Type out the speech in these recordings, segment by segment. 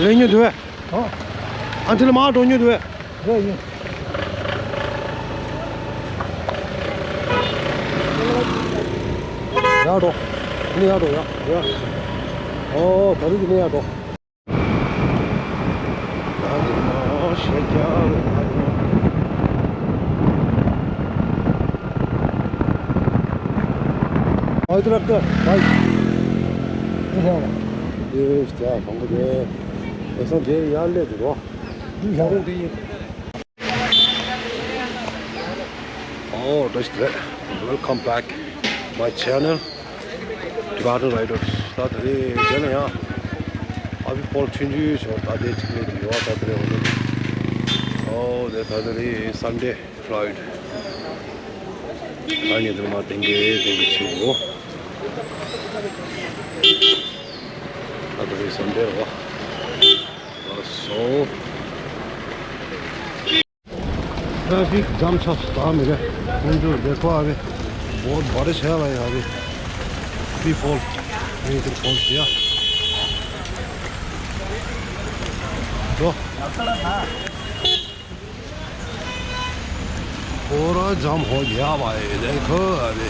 lấy như thế ăn thì là má đồ như thế 야, 너. 그냥 너, 야. 야. 다르긴 해야 너. 나도 새끼야. Haydi rakı. Haydi. İşte ya, kanka de. Esan de yerledi o. Yarın değil. Oh, that's great. Welcome back my channel. Tibetan Riders. 다들이 되네요. 아비 볼 춘지 저 다들 찍네요. 다들이 오늘. 네 다들이 Sunday ride. 아니들만 땡기 치고. 다들이 Sunday 와. So. Traffic jam छ मेरे जो देखो अभी बहुत बारिश है भाई अभी अभी फॉल इधर पहुंच गया तो पूरा जाम हो गया भाई देखो अभी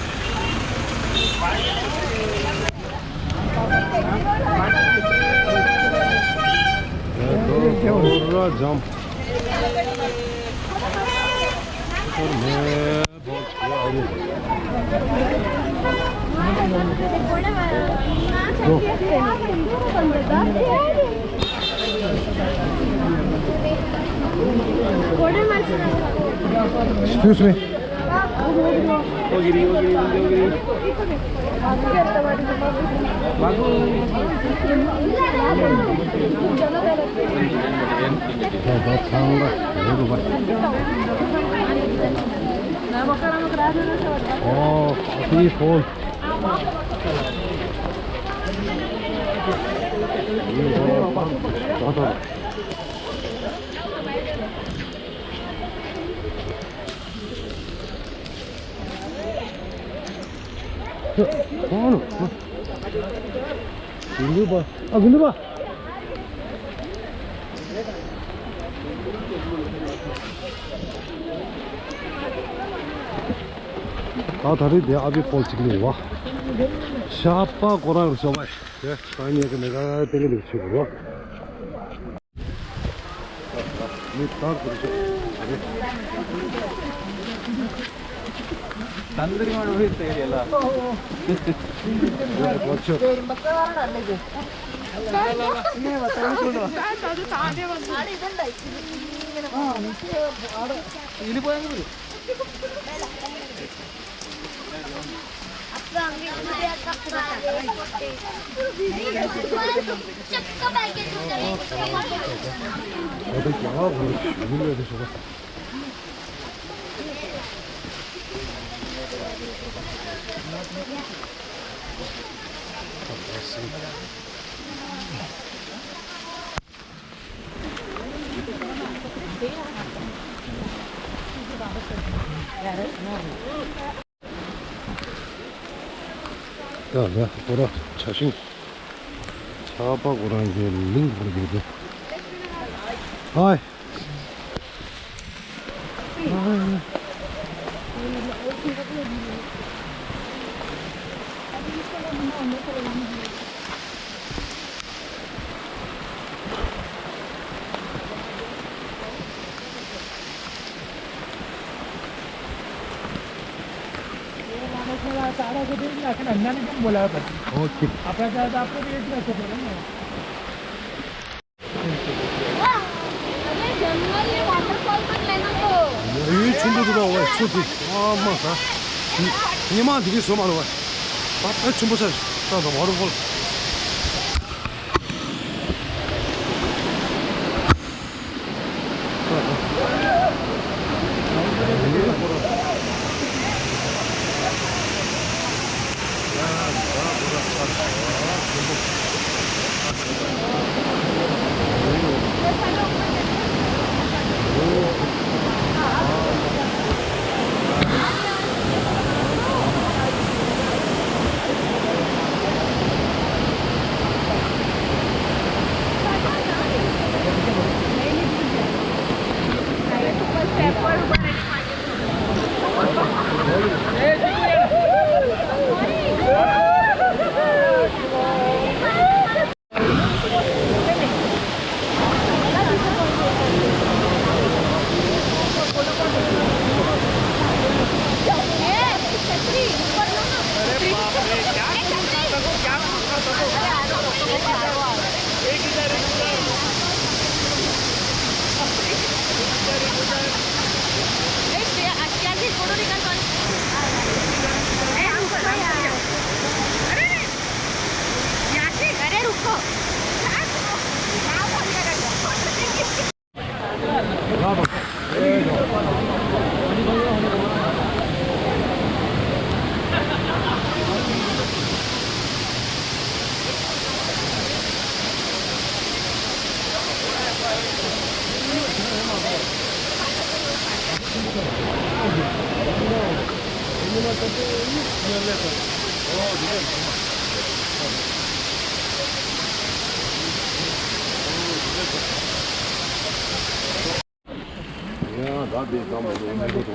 देखो पूरा जाम मैं बहुत Excuse me. Oh, coffee full. Kौन? बिंदु बा, बिंदु बा. 다리 내 앞에 볼 찍는 와. 샤파 고라로 써봐. 예, 아니야 내가 되게 치고. 딱 그렇게. 단들이 말로 했대 얘라. 맞죠? 야, 내가 뭐라 자신 차박오라는 게 링크 보내주거든. 하이. बोला ओके आपको 여기 춘부지가 와 초지 아마가 이만 되게 소마로 와 바깥 춘부사 나도 모르고 Ja, da bin ich nochmal so in der Luft.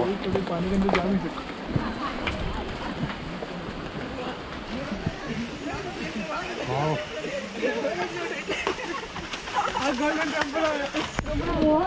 Wow.